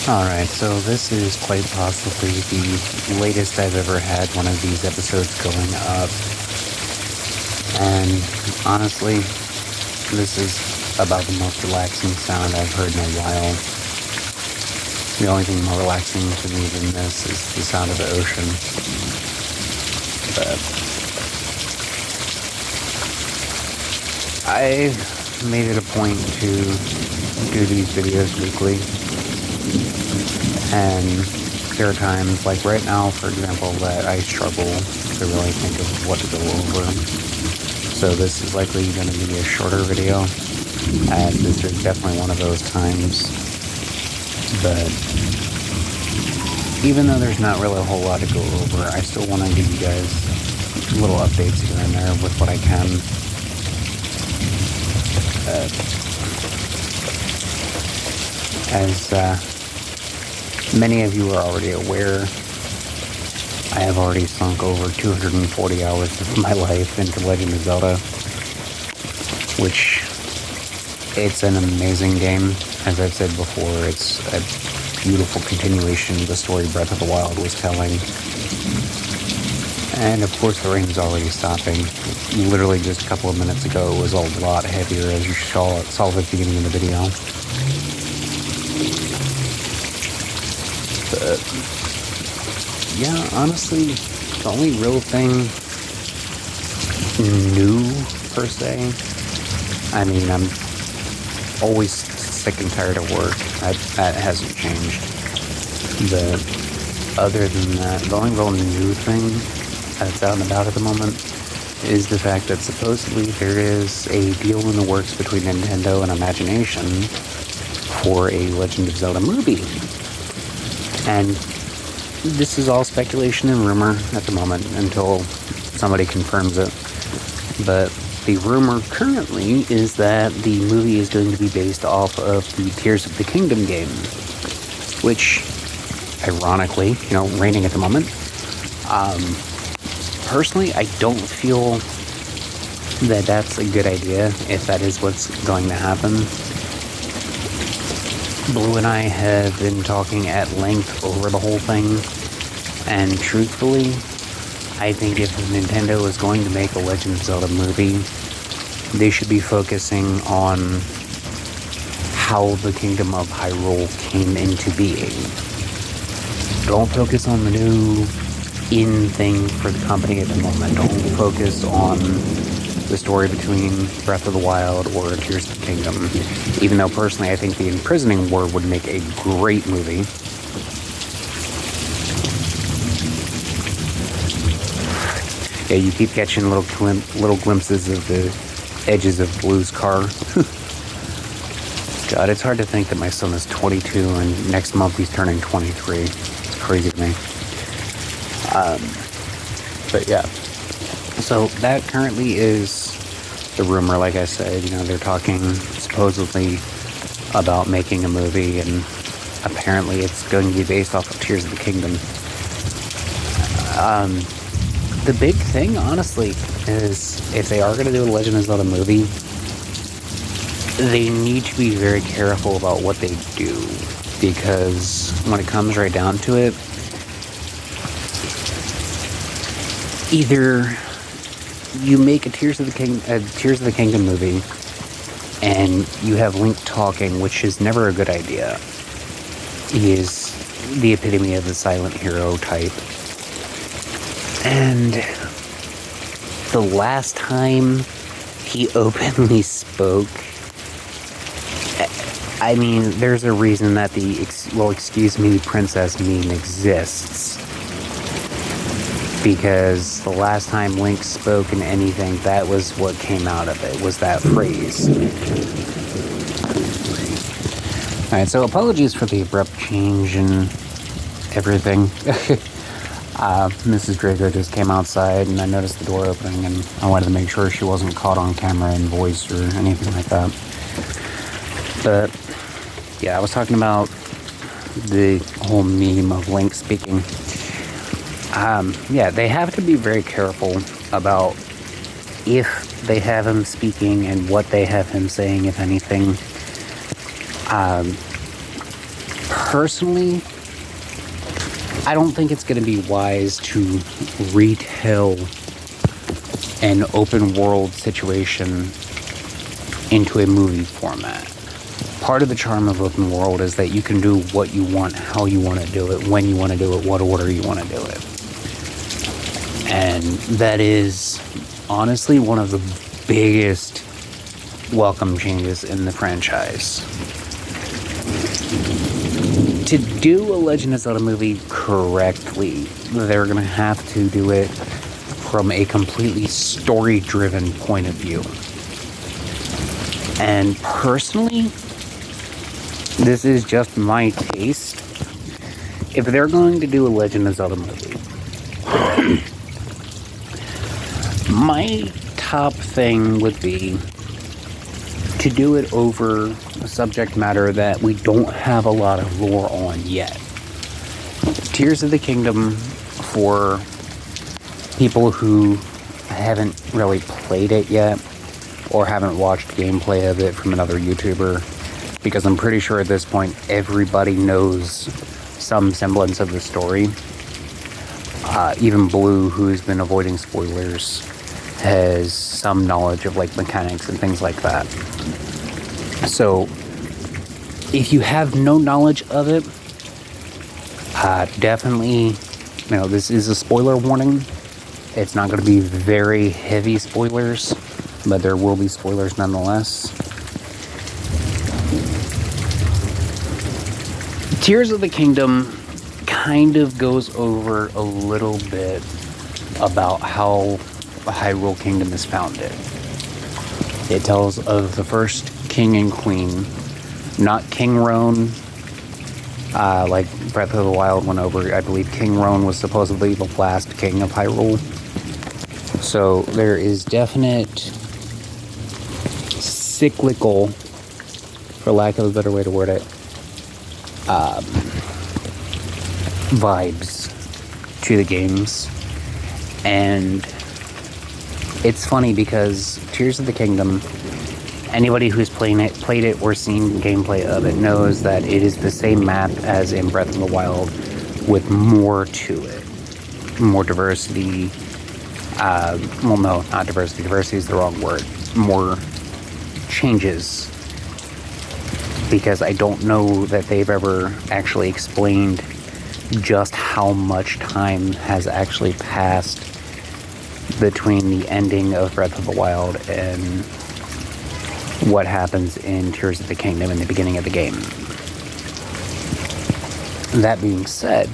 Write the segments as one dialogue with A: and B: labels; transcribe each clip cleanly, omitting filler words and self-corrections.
A: Alright, so this is quite possibly the latest I've ever had one of these episodes going up. And honestly, this is about the most relaxing sound I've heard in a while. The only thing more relaxing to me than this is the sound of the ocean. But I've made it a point to do these videos weekly. And there are times, like right now, for example, that I struggle to really think of what to go over. So this is likely going to be a shorter video, as this is definitely one of those times. But even though there's not really a whole lot to go over, I still want to give you guys little updates here and there with what I can. As many of you are already aware, I have already sunk over 240 hours of my life into Legend of Zelda, which it's an amazing game. As I've said before, it's a beautiful continuation of the story Breath of the Wild was telling. And of course the rain's already stopping. Literally just a couple of minutes ago it was a lot heavier, as you saw at the beginning of the video. But yeah, honestly, the only real thing new per se, I mean, I'm always sick and tired of work. That hasn't changed. But other than that, the only real new thing that's out and about at the moment is the fact that supposedly there is a deal in the works between Nintendo and Imagination for a Legend of Zelda movie. And this is all speculation and rumor at the moment until somebody confirms it. But the rumor currently is that the movie is going to be based off of the Tears of the Kingdom game, which, ironically, raining at the moment. Personally, I don't feel that that's a good idea if that is what's going to happen. Blue and I have been talking at length over the whole thing, and truthfully, I think if Nintendo is going to make a Legend of Zelda movie, they should be focusing on how the Kingdom of Hyrule came into being. Don't focus on the new in thing for the company at the moment. Don't focus on the story between Breath of the Wild or Tears of the Kingdom. Even though personally I think the Imprisoning War would make a great movie. Yeah, you keep catching little glimpses of the edges of Blue's car. God, it's hard to think that my son is 22 and next month he's turning 23. It's crazy to me. But yeah, so that currently is the rumor. Like I said, they're talking supposedly about making a movie, and apparently it's going to be based off of Tears of the Kingdom. The big thing, honestly, is if they are going to do a Legend of Zelda movie, they need to be very careful about what they do, because when it comes right down to it, either you make a Tears of the Kingdom movie and you have Link talking, which is never a good idea. He is the epitome of the silent hero type. And the last time he openly spoke, I mean, there's a reason that the excuse me, princess meme exists. Because the last time Link spoke in anything, that was what came out of it, was that phrase. Alright, so apologies for the abrupt change in everything. Mrs. Draco just came outside and I noticed the door opening, and I wanted to make sure she wasn't caught on camera in voice or anything like that. But yeah, I was talking about the whole meme of Link speaking. Yeah, they have to be very careful about if they have him speaking and what they have him saying, if anything. personally, I don't think it's going to be wise to retell an open world situation into a movie format. Part of the charm of open world is that you can do what you want, how you want to do it, when you want to do it, what order you want to do it. And that is honestly one of the biggest welcome changes in the franchise. To do a Legend of Zelda movie correctly, they're going to have to do it from a completely story-driven point of view. And personally, this is just my taste. If they're going to do a Legend of Zelda movie, my top thing would be to do it over a subject matter that we don't have a lot of lore on yet. Tears of the Kingdom, for people who haven't really played it yet or haven't watched gameplay of it from another YouTuber, because I'm pretty sure at this point everybody knows some semblance of the story. Even Blue, who's been avoiding spoilers, has some knowledge of like mechanics and things like that. So if you have no knowledge of it, definitely, this is a spoiler warning. It's not going to be very heavy spoilers, but there will be spoilers nonetheless. Tears of the Kingdom kind of goes over a little bit about how Hyrule Kingdom is founded. It tells of the first king and queen, not King Roan, like Breath of the Wild went over. I believe King Roan was supposedly the last king of Hyrule. So there is definite cyclical, for lack of a better way to word it, vibes to the games. And it's funny because Tears of the Kingdom, anybody who's played it or seen gameplay of it knows that it is the same map as in Breath of the Wild, with more to it. More diversity. Well, no, not diversity. Diversity is the wrong word. More changes. Because I don't know that they've ever actually explained just how much time has actually passed between the ending of Breath of the Wild and what happens in Tears of the Kingdom in the beginning of the game. That being said,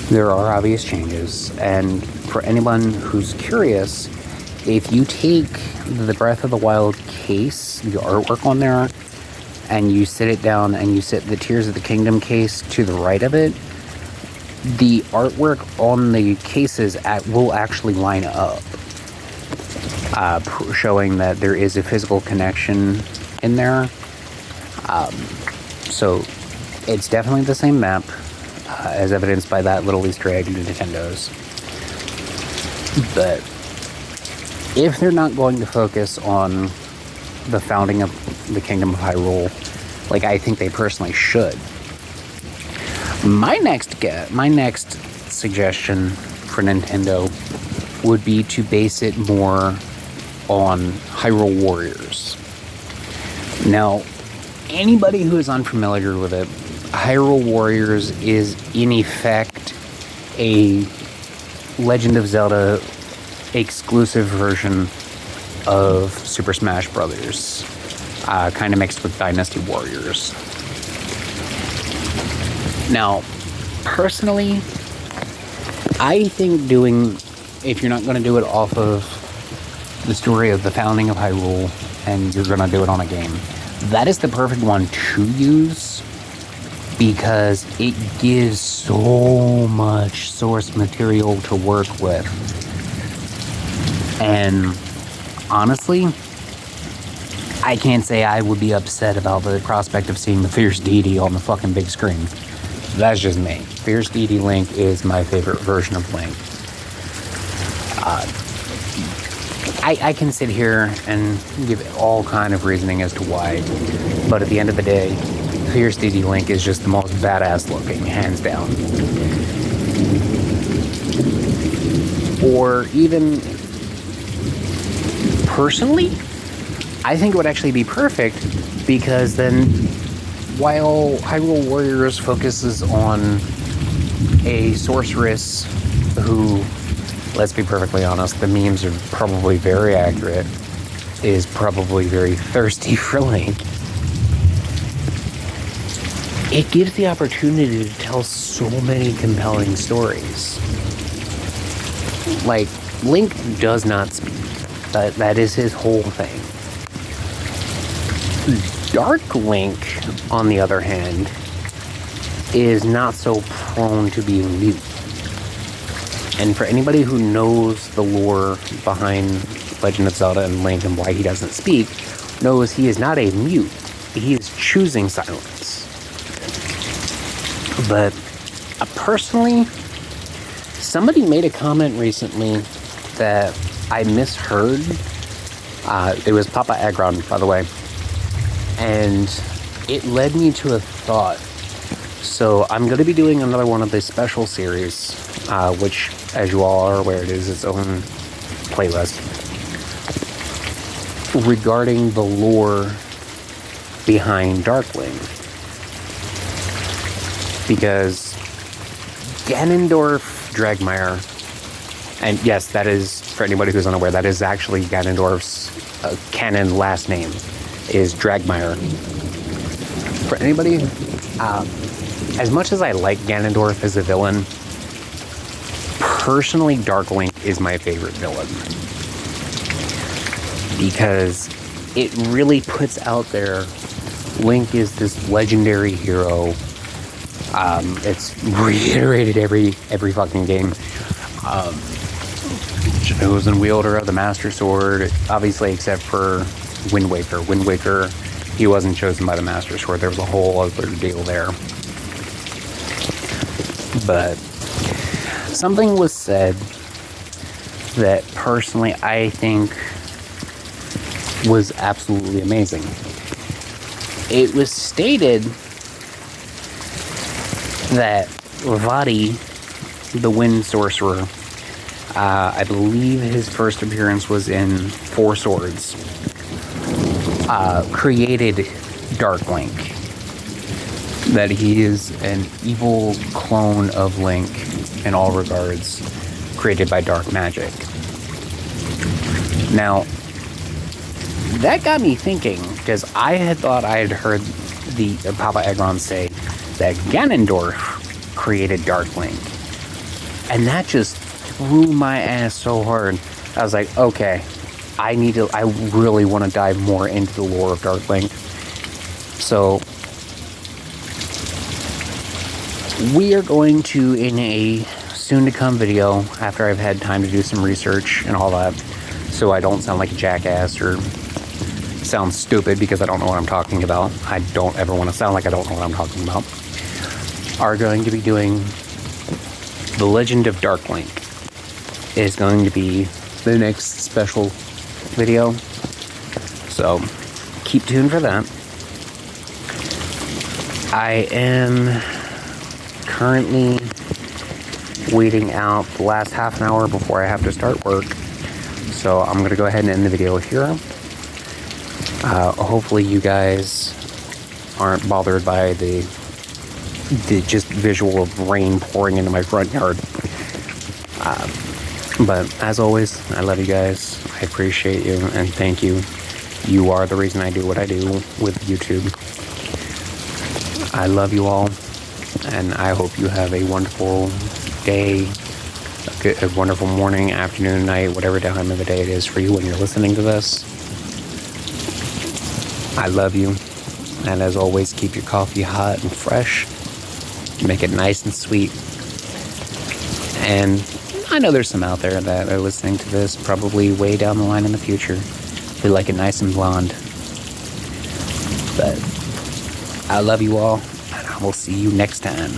A: there are obvious changes, and for anyone who's curious, if you take the Breath of the Wild case, the artwork on there, and you sit it down and you sit the Tears of the Kingdom case to the right of it, the artwork on the cases will actually line up, showing that there is a physical connection in there. So it's definitely the same map, as evidenced by that little Easter egg in Nintendo's. But if they're not going to focus on the founding of the Kingdom of Hyrule, like I think they personally should, my next suggestion for Nintendo would be to base it more on Hyrule Warriors. Now, anybody who is unfamiliar with it, Hyrule Warriors is in effect a Legend of Zelda exclusive version of Super Smash Brothers, kind of mixed with Dynasty Warriors. Now, personally, I think if you're not going to do it off of the story of the founding of Hyrule and you're going to do it on a game, that is the perfect one to use, because it gives so much source material to work with. And honestly, I can't say I would be upset about the prospect of seeing the Fierce Deity on the fucking big screen. That's just me. Fierce Deity Link is my favorite version of Link. I can sit here and give all kind of reasoning as to why, but at the end of the day, Fierce DD Link is just the most badass looking, hands down. Or even personally, I think it would actually be perfect, because then while Hyrule Warriors focuses on a sorceress who, let's be perfectly honest, the memes are probably very accurate, is probably very thirsty for Link, it gives the opportunity to tell so many compelling stories. Like, Link does not speak. That is his whole thing. Dark Link, on the other hand, is not so prone to being mute. And for anybody who knows the lore behind Legend of Zelda and Link and why he doesn't speak, knows he is not a mute. He is choosing silence. But personally, somebody made a comment recently that I misheard. It was Papa Agron, by the way. And it led me to a thought. So I'm going to be doing another one of this special series, which, as you all are aware, it is its own playlist, regarding the lore behind Dark Link. Because Ganondorf Dragmire, and yes, that is, for anybody who's unaware, that is actually Ganondorf's canon last name, is Dragmire. For anybody, as much as I like Ganondorf as a villain, personally, Dark Link is my favorite villain. Because it really puts out there, Link is this legendary hero. It's reiterated every fucking game. Chosen wielder of the Master Sword, obviously, except for Wind Waker. Wind Waker, he wasn't chosen by the Master Sword. There was a whole other deal there. But something was said that personally I think was absolutely amazing. It was stated that Vadi, the Wind Sorcerer, I believe his first appearance was in Four Swords, created Dark Link. That he is an evil clone of Link in all regards, created by dark magic. Now, that got me thinking, because I had thought I had heard the Papa Agron say that Ganondorf created Dark Link. And that just threw my ass so hard. I was like, okay, I really want to dive more into the lore of Dark Link. So, we are going to, in a soon-to-come video, after I've had time to do some research and all that, so I don't sound like a jackass or sound stupid because I don't know what I'm talking about. I don't ever want to sound like I don't know what I'm talking about. Are going to be doing The Legend of Dark Link. It is going to be the next special video. So, keep tuned for that. I am currently waiting out the last half an hour before I have to start work. So I'm going to go ahead and end the video here. Hopefully you guys aren't bothered by the just visual of rain pouring into my front yard. But as always, I love you guys. I appreciate you and thank you. You are the reason I do what I do with YouTube. I love you all, and I hope you have a wonderful day, a wonderful morning, afternoon, night, whatever time of the day it is for you when you're listening to this. I love you, and as always, keep your coffee hot and fresh. Make it nice and sweet. And I know there's some out there that are listening to this probably way down the line in the future. They like it nice and blonde. But I love you all, and I will see you next time.